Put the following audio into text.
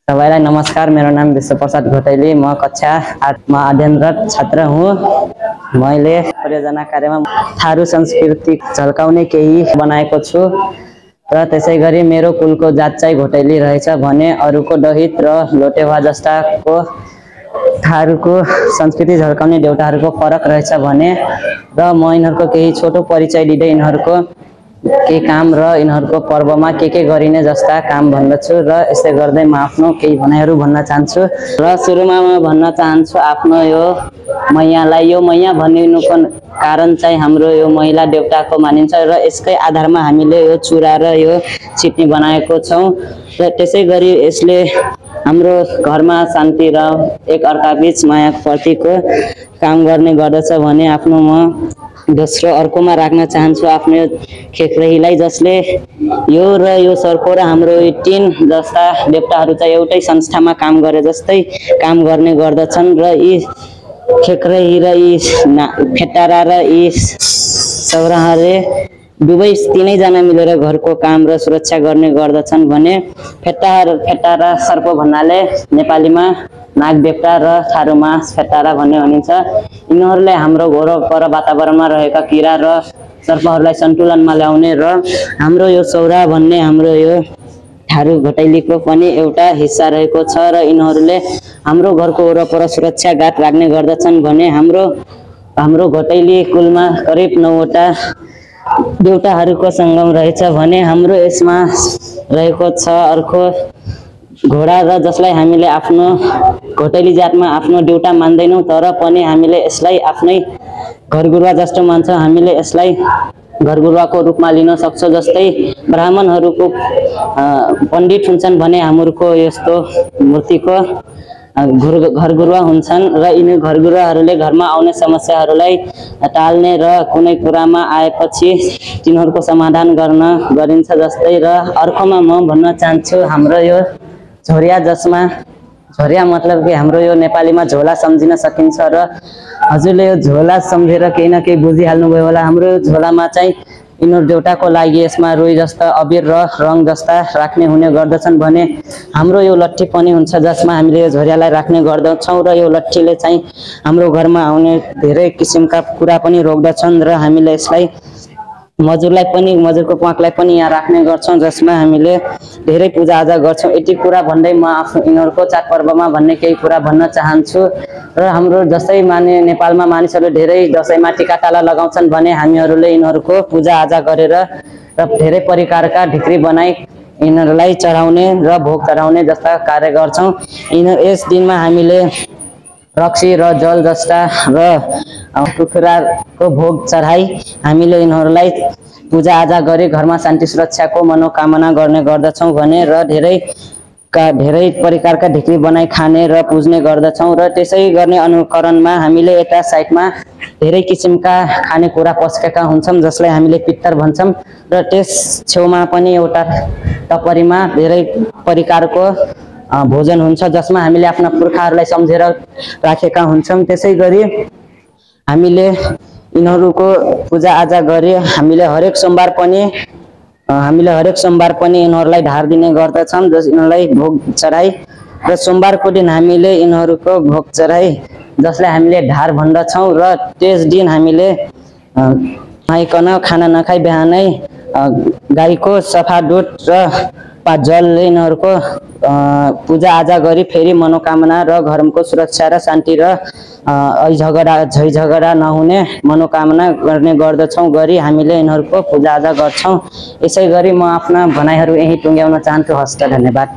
सबैलाई नमस्कार। मेरो नाम विश्वप्रसाद घोटैली। म कक्षा 8 मा अध्ययनरत छात्र हुँ। मैले परियोजना कार्यमा थारू संस्कृति झल्काउने केही बनाएको छु र त्यसैगरी मेरो कुलको जात चाहिँ घोटैली रहेछ भने अरूको दहित र लोटेवा जस्ताको थारूको संस्कृति झल्काउने देउताहरूको फरक रहेछ भने र म यिनीहरूको केही छोटो परिचय दिँदै यिनीहरूको के काम र यिनीहरूको पर्वमा के गरिने जस्ता काम भन्दछु र यसै गर्दै म आफ्नो केही भनाइहरू भन्न चाहन्छु। र सुरुमा म भन्न चाहन्छु आफ्नो यो मैयालाई। यो मैया भनिनुको कारण चाहिँ हाम्रो यो महिला देवताको मानिन्छ र यसकै आधारमा हामीले यो चुरा र यो चिट्नी बनाएको छौँ र त्यसै गरी यसले हाम्रो घरमा शान्ति र एक अर्का बीच माया प्रतिको काम गर्ने गर्दछ भने आफ्नो म दोस्रो अर्कोमा राख्न चाहन्छु आफ्नो खेक्रेहीलाई, जसले यो र यो सर्पो र हाम्रो टिन जस्ता देवताहरू चाहिँ एउटै संस्थामा काम गरे जस्तै काम गर्ने गर्दछन् र यी खेक्रेही र यी फेटारा र यी सौराहरूले दुवै तीनैजना मिलेर घरको काम र सुरक्षा गर्ने गर्दछन् भने फेटारा सर्प भन्नाले नेपालीमा नाग देवता र थारूमा फेटारा भन्ने भनिन्छ। यिनीहरूले हाम्रो वरपर वातावरणमा रहेका किरा र सर्पहरूलाई सन्तुलनमा ल्याउने र हाम्रो यो सौरा भन्ने हाम्रो यो थारू घोटैलीको पनि एउटा हिस्सा रहेको छ र यिनीहरूले हाम्रो घरको वरपर सुरक्षा गार्ड राख्ने गर्दछन् भने हाम्रो घोटैली कुलमा करिब 9 वटा देउताहरूको सङ्गम रहेछ भने हाम्रो यसमा रहेको छ अर्को घोडा र जसलाई हामीले आफ्नो घोटैली जातमा आफ्नो देउता मान्दैनौँ तर पनि हामीले यसलाई आफ्नै घरगुरुवा जस्तो मान्छौँ। हामीले यसलाई घरगुरुवाको रूपमा लिन सक्छौँ। जस्तै ब्राह्मणहरूको पण्डित हुन्छन् भने हाम्रो यस्तो मूर्तिको घरगुरुवा हुन्छन् र यिनी घरगुरुवाहरूले घरमा आउने समस्याहरूलाई टाल्ने र कुनै कुरामा आएपछि तिनीहरूको समाधान गरिन्छ। जस्तै र अर्कोमा म भन्न चाहन्छु हाम्रो यो झोरिया, जसमा झोरिया मतलब कि हाम्रो यो नेपालीमा झोला सम्झिन सकिन्छ र हजुरले यो झोला सम्झेर केही न केही बुझिहाल्नुभयो होला। हाम्रो झोलामा चाहिँ यिनीहरू देउताको लागि यसमा रुई जस्ता अबिर र रङ जस्ता राख्ने हुने गर्दछन् भने हाम्रो यो लट्ठी पनि हुन्छ जसमा हामीले यो झोरियालाई राख्ने गर्दछौँ र यो लट्ठीले चाहिँ हाम्रो घरमा आउने धेरै किसिमका कुरा पनि रोक्दछन् र हामीले यसलाई मजुरको प्वाकलाई पनि यहाँ राख्ने गर्छौँ जसमा हामीले धेरै पूजाआजा गर्छौँ। यति कुरा भन्दै म आफ्नो यिनीहरूको चाडपर्वमा भन्ने केही कुरा भन्न चाहन्छु। र हाम्रो जस्तै नेपालमा मानिसहरूले धेरै दसैँमा टिकाटाला लगाउँछन् भने हामीहरूले यिनीहरूको पूजाआजा गरेर र धेरै प्रकारका ढिक्री बनाई यिनीहरूलाई चढाउने र भोग चढाउने जस्ता कार्य गर्छौँ। यस दिनमा हामीले रक्सी र जल जस्ता र कुखुराको भोग चढाई हामीले यिनीहरूलाई पूजाआजा गरी घरमा शान्ति सुरक्षाको मनोकामना गर्ने गर्दछौँ भने र धेरै प्रकारका ढिक्री बनाई खाने र पुज्ने गर्दछौँ। र त्यसै गर्ने अनुकरणमा हामीले यता साइडमा धेरै किसिमका खानेकुरा पस्केका हुन्छौँ जसलाई हामीले पित्तर भन्छौँ र त्यस छेउमा पनि एउटा टपरीमा धेरै प्रकारको भोजन हुन्छ जसमा हामीले आफ्ना पुर्खाहरूलाई सम्झेर राखेका हुन्छौँ। त्यसै गरी हामीले यिनीहरूको पूजाआजा गरी हामीले हरेक सोमबार पनि यिनीहरूलाई ढार दिने गर्दछौँ यिनीहरूलाई भोग चढाई र सोमबारको दिन हामीले यिनीहरूको भोग चढाई जसलाई हामीले ढार भन्दछौँ र त्यस दिन हामीले नुहाइकन खाना नखाई बिहानै गाईको सफा दुध र जलले यिनीहरूको पूजाआजा गरी फेरि मनोकामना र घरको सुरक्षा र शान्ति र झैझगडा नहुने मनोकामना गर्ने गर्दछौँ गरी हामीले यिनीहरूको पूजाआजा गर्छौँ। यसै गरी म आफ्ना भनाइहरू यही टुङ्ग्याउन चाहन्छु। हस्त, धन्यवाद।